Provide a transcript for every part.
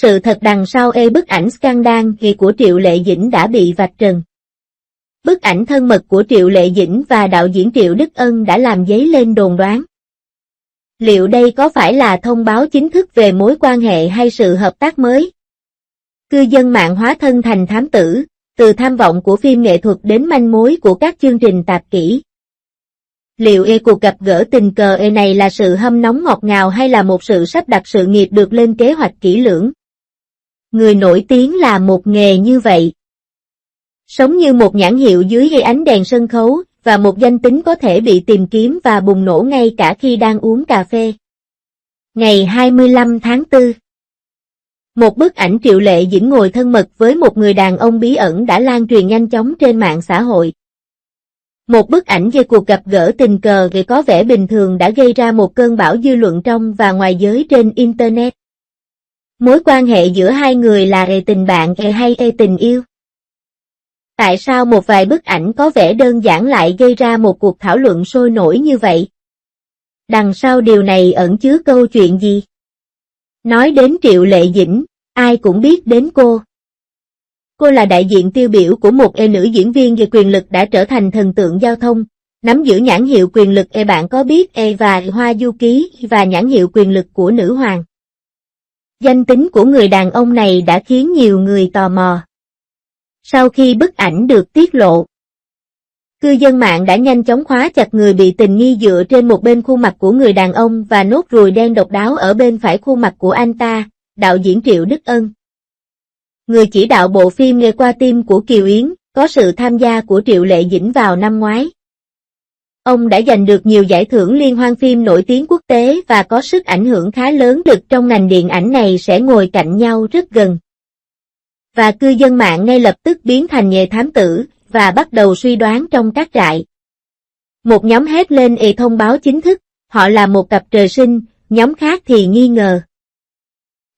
Sự thật đằng sau bức ảnh scandal của Triệu Lệ Dĩnh đã bị vạch trần. Bức ảnh thân mật của Triệu Lệ Dĩnh và đạo diễn Triệu Đức Ân đã làm dấy lên đồn đoán. Liệu đây có phải là thông báo chính thức về mối quan hệ hay sự hợp tác mới? Cư dân mạng hóa thân thành thám tử, từ tham vọng của phim nghệ thuật đến manh mối của các chương trình tạp kỹ. Liệu cuộc gặp gỡ tình cờ này là sự hâm nóng ngọt ngào hay là một sự sắp đặt sự nghiệp được lên kế hoạch kỹ lưỡng? Người nổi tiếng là một nghề như vậy. Sống như một nhãn hiệu dưới ánh đèn sân khấu, và một danh tính có thể bị tìm kiếm và bùng nổ ngay cả khi đang uống cà phê. Ngày 25 tháng 4, một bức ảnh Triệu Lệ Dĩnh ngồi thân mật với một người đàn ông bí ẩn đã lan truyền nhanh chóng trên mạng xã hội. Một bức ảnh về cuộc gặp gỡ tình cờ có vẻ bình thường đã gây ra một cơn bão dư luận trong và ngoài giới trên Internet. Mối quan hệ giữa hai người là tình bạn hay tình yêu? Tại sao một vài bức ảnh có vẻ đơn giản lại gây ra một cuộc thảo luận sôi nổi như vậy? Đằng sau điều này ẩn chứa câu chuyện gì? Nói đến Triệu Lệ Dĩnh, ai cũng biết đến cô. Cô là đại diện tiêu biểu của một nữ diễn viên về quyền lực đã trở thành thần tượng giao thông, nắm giữ nhãn hiệu quyền lực bạn có biết và Hoa Du Ký và nhãn hiệu quyền lực của nữ hoàng. Danh tính của người đàn ông này đã khiến nhiều người tò mò. Sau khi bức ảnh được tiết lộ, cư dân mạng đã nhanh chóng khóa chặt người bị tình nghi dựa trên một bên khuôn mặt của người đàn ông và nốt ruồi đen độc đáo ở bên phải khuôn mặt của anh ta, đạo diễn Triệu Đức Ân. Người chỉ đạo bộ phim Nghe Qua Tim của Kiều Yến, có sự tham gia của Triệu Lệ Dĩnh vào năm ngoái. Ông đã giành được nhiều giải thưởng liên hoan phim nổi tiếng quốc tế và có sức ảnh hưởng khá lớn được trong ngành điện ảnh này sẽ ngồi cạnh nhau rất gần. Và cư dân mạng ngay lập tức biến thành nghề thám tử, và bắt đầu suy đoán trong các trại. Một nhóm hét lên thông báo chính thức, họ là một cặp trời sinh, nhóm khác thì nghi ngờ.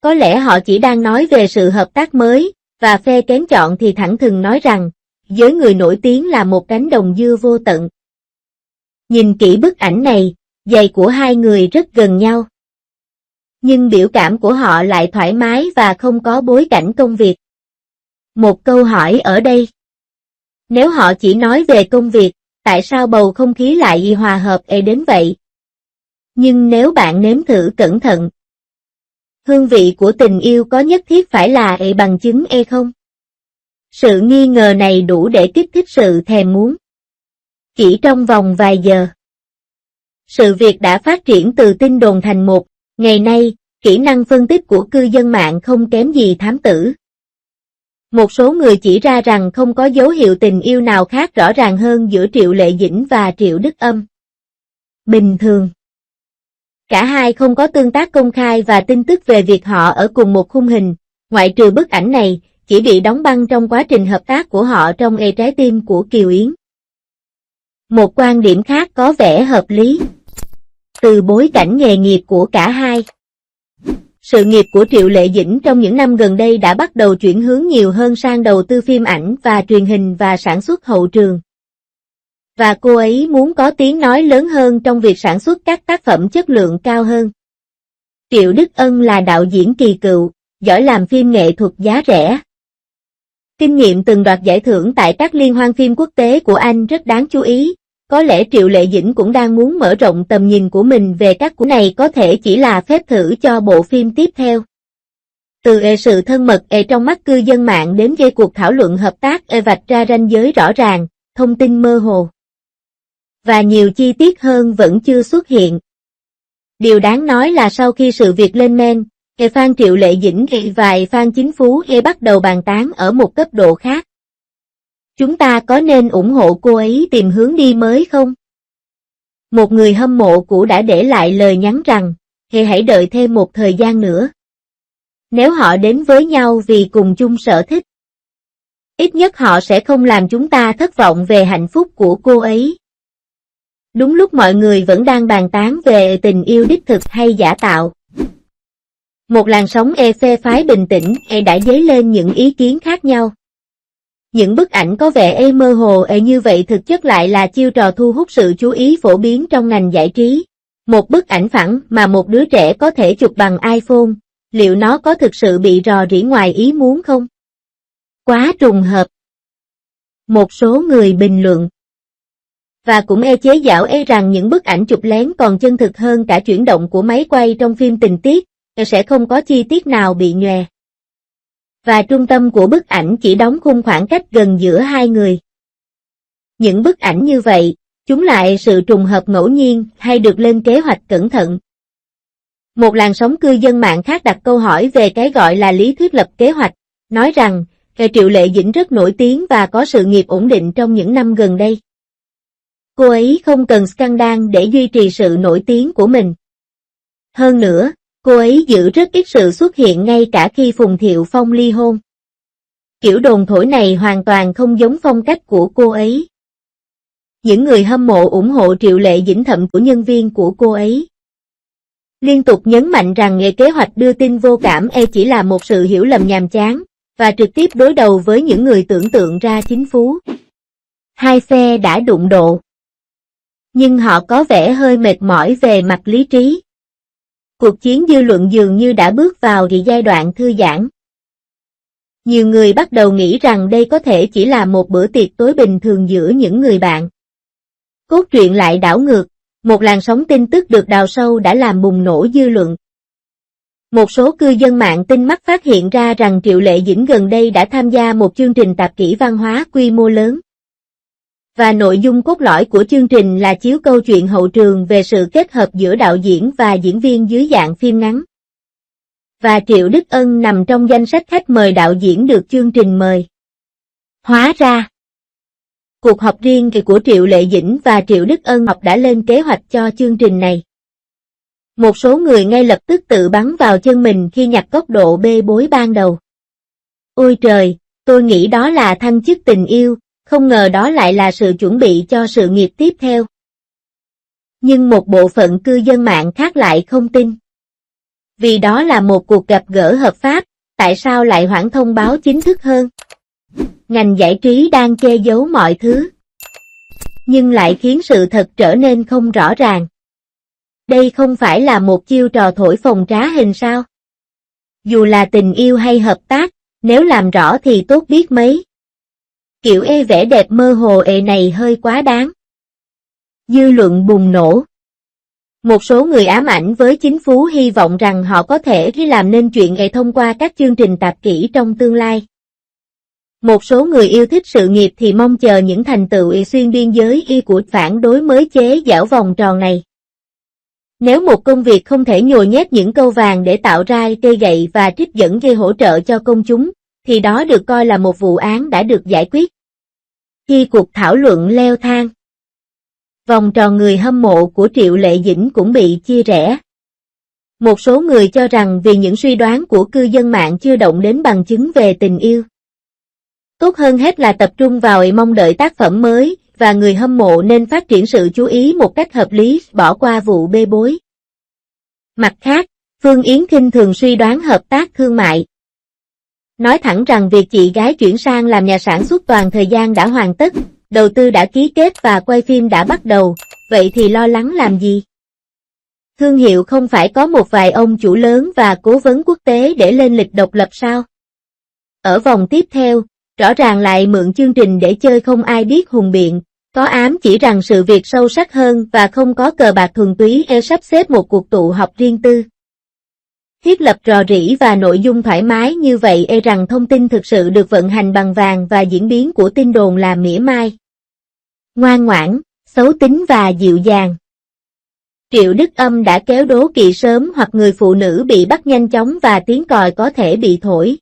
Có lẽ họ chỉ đang nói về sự hợp tác mới, và phe kén chọn thì thẳng thừng nói rằng, giới người nổi tiếng là một cánh đồng dưa vô tận. Nhìn kỹ bức ảnh này, giày của hai người rất gần nhau. Nhưng biểu cảm của họ lại thoải mái và không có bối cảnh công việc. Một câu hỏi ở đây. Nếu họ chỉ nói về công việc, tại sao bầu không khí lại hòa hợp đến vậy? Nhưng nếu bạn nếm thử cẩn thận, hương vị của tình yêu có nhất thiết phải là bằng chứng không? Sự nghi ngờ này đủ để kích thích sự thèm muốn. Chỉ trong vòng vài giờ, sự việc đã phát triển từ tin đồn thành một, ngày nay, kỹ năng phân tích của cư dân mạng không kém gì thám tử. Một số người chỉ ra rằng không có dấu hiệu tình yêu nào khác rõ ràng hơn giữa Triệu Lệ Dĩnh và Triệu Đức Ân. Bình thường. Cả hai không có tương tác công khai và tin tức về việc họ ở cùng một khung hình, ngoại trừ bức ảnh này, chỉ bị đóng băng trong quá trình hợp tác của họ trong Trái Tim của Kiều Yến. Một quan điểm khác có vẻ hợp lý. Từ bối cảnh nghề nghiệp của cả hai. Sự nghiệp của Triệu Lệ Dĩnh trong những năm gần đây đã bắt đầu chuyển hướng nhiều hơn sang đầu tư phim ảnh và truyền hình và sản xuất hậu trường. Và cô ấy muốn có tiếng nói lớn hơn trong việc sản xuất các tác phẩm chất lượng cao hơn. Triệu Đức Ân là đạo diễn kỳ cựu, giỏi làm phim nghệ thuật giá rẻ. Kinh nghiệm từng đoạt giải thưởng tại các liên hoan phim quốc tế của Anh rất đáng chú ý. Có lẽ Triệu Lệ Dĩnh cũng đang muốn mở rộng tầm nhìn của mình về các cuốn này có thể chỉ là phép thử cho bộ phim tiếp theo. Từ sự thân mật trong mắt cư dân mạng đến gây cuộc thảo luận hợp tác vạch ra ranh giới rõ ràng, thông tin mơ hồ. Và nhiều chi tiết hơn vẫn chưa xuất hiện. Điều đáng nói là sau khi sự việc lên men, fan Triệu Lệ Dĩnh và fan Chính Phú bắt đầu bàn tán ở một cấp độ khác. Chúng ta có nên ủng hộ cô ấy tìm hướng đi mới không? Một người hâm mộ cũ đã để lại lời nhắn rằng, hãy đợi thêm một thời gian nữa. Nếu họ đến với nhau vì cùng chung sở thích, ít nhất họ sẽ không làm chúng ta thất vọng về hạnh phúc của cô ấy. Đúng lúc mọi người vẫn đang bàn tán về tình yêu đích thực hay giả tạo. Một làn sóng phê phái bình tĩnh đã dấy lên những ý kiến khác nhau. Những bức ảnh có vẻ mơ hồ như vậy thực chất lại là chiêu trò thu hút sự chú ý phổ biến trong ngành giải trí. Một bức ảnh phẳng mà một đứa trẻ có thể chụp bằng iPhone, Liệu nó có thực sự bị rò rỉ ngoài ý muốn không? Quá trùng hợp. Một số người bình luận. Và cũng chế giễu rằng những bức ảnh chụp lén còn chân thực hơn cả chuyển động của máy quay trong phim tình tiết, sẽ không có chi tiết nào bị nhòe. Và trung tâm của bức ảnh chỉ đóng khung khoảng cách gần giữa hai người. Những bức ảnh như vậy, chúng lại sự trùng hợp ngẫu nhiên hay được lên kế hoạch cẩn thận? Một làn sóng cư dân mạng khác đặt câu hỏi về cái gọi là lý thuyết lập kế hoạch, nói rằng, Triệu Lệ Dĩnh rất nổi tiếng và có sự nghiệp ổn định trong những năm gần đây. Cô ấy không cần scandal để duy trì sự nổi tiếng của mình. Hơn nữa, cô ấy giữ rất ít sự xuất hiện ngay cả khi Phùng Thiệu Phong ly hôn. Kiểu đồn thổi này hoàn toàn không giống phong cách của cô ấy. Những người hâm mộ ủng hộ Triệu Lệ Dĩnh thậm của nhân viên của cô ấy liên tục nhấn mạnh rằng kế hoạch đưa tin vô cảm chỉ là một sự hiểu lầm nhàm chán, và trực tiếp đối đầu với những người tưởng tượng ra chính phú. Hai phe đã đụng độ. Nhưng họ có vẻ hơi mệt mỏi về mặt lý trí. Cuộc chiến dư luận dường như đã bước vào giai đoạn thư giãn. Nhiều người bắt đầu nghĩ rằng đây có thể chỉ là một bữa tiệc tối bình thường giữa những người bạn. Cốt truyện lại đảo ngược, một làn sóng tin tức được đào sâu đã làm bùng nổ dư luận. Một số cư dân mạng tinh mắt phát hiện ra rằng Triệu Lệ Dĩnh gần đây đã tham gia một chương trình tạp kỹ văn hóa quy mô lớn. Và nội dung cốt lõi của chương trình là chiếu câu chuyện hậu trường về sự kết hợp giữa đạo diễn và diễn viên dưới dạng phim ngắn. Và Triệu Đức Ân nằm trong danh sách khách mời đạo diễn được chương trình mời. Hóa ra, cuộc họp riêng của Triệu Lệ Dĩnh và Triệu Đức Ân đã lên kế hoạch cho chương trình này. Một số người ngay lập tức tự bắn vào chân mình khi nhặt góc độ bê bối ban đầu. Ôi trời, tôi nghĩ đó là thăng chức tình yêu, không ngờ đó lại là sự chuẩn bị cho sự nghiệp tiếp theo. Nhưng một bộ phận cư dân mạng khác lại không tin. Vì đó là một cuộc gặp gỡ hợp pháp, tại sao lại hoãn thông báo chính thức hơn? Ngành giải trí đang che giấu mọi thứ, nhưng lại khiến sự thật trở nên không rõ ràng. Đây không phải là một chiêu trò thổi phồng trá hình sao? Dù là tình yêu hay hợp tác, nếu làm rõ thì tốt biết mấy. Kiểu vẻ đẹp mơ hồ này hơi quá đáng. Dư luận bùng nổ. Một số người ám ảnh với chính phủ hy vọng rằng họ có thể làm nên chuyện thông qua các chương trình tạp kỹ trong tương lai. Một số người yêu thích sự nghiệp thì mong chờ những thành tựu xuyên biên giới của phản đối mới chế giảo vòng tròn này. Nếu một công việc không thể nhồi nhét những câu vàng để tạo ra cây gậy và trích dẫn gây hỗ trợ cho công chúng, thì đó được coi là một vụ án đã được giải quyết. Khi cuộc thảo luận leo thang, vòng tròn người hâm mộ của Triệu Lệ Dĩnh cũng bị chia rẽ. Một số người cho rằng vì những suy đoán của cư dân mạng chưa động đến bằng chứng về tình yêu. Tốt hơn hết là tập trung vào mong đợi tác phẩm mới, và người hâm mộ nên phát triển sự chú ý một cách hợp lý, bỏ qua vụ bê bối. Mặt khác, Phương Yến khinh thường suy đoán hợp tác thương mại. Nói thẳng rằng việc chị gái chuyển sang làm nhà sản xuất toàn thời gian đã hoàn tất, đầu tư đã ký kết và quay phim đã bắt đầu, vậy thì lo lắng làm gì? Thương hiệu không phải có một vài ông chủ lớn và cố vấn quốc tế để lên lịch độc lập sao? Ở vòng tiếp theo, rõ ràng lại mượn chương trình để chơi không ai biết hùng biện, có ám chỉ rằng sự việc sâu sắc hơn và không có cờ bạc thuần túy sắp xếp một cuộc tụ họp riêng tư. Thiết lập rò rỉ và nội dung thoải mái như vậy rằng thông tin thực sự được vận hành bằng vàng và diễn biến của tin đồn là mỉa mai. Ngoan ngoãn, xấu tính và dịu dàng. Triệu Đức Âm đã kéo đố kỵ sớm hoặc người phụ nữ bị bắt nhanh chóng và tiếng còi có thể bị thổi.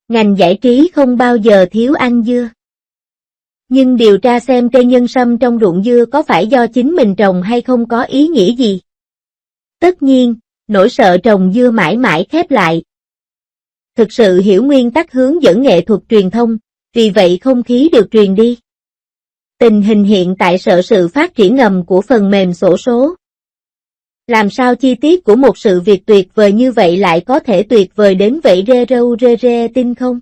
Ngành giải trí không bao giờ thiếu ăn dưa. Nhưng điều tra xem cây nhân sâm trong ruộng dưa có phải do chính mình trồng hay không có ý nghĩa gì. Tất nhiên, nỗi sợ trồng dưa mãi mãi khép lại. Thực sự hiểu nguyên tắc hướng dẫn nghệ thuật truyền thông, vì vậy không khí được truyền đi. Tình hình hiện tại sợ sự phát triển ngầm của phần mềm xổ số. Làm sao chi tiết của một sự việc tuyệt vời như vậy lại có thể tuyệt vời đến vậy tin không?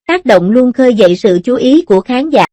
Tác động luôn khơi dậy sự chú ý của khán giả.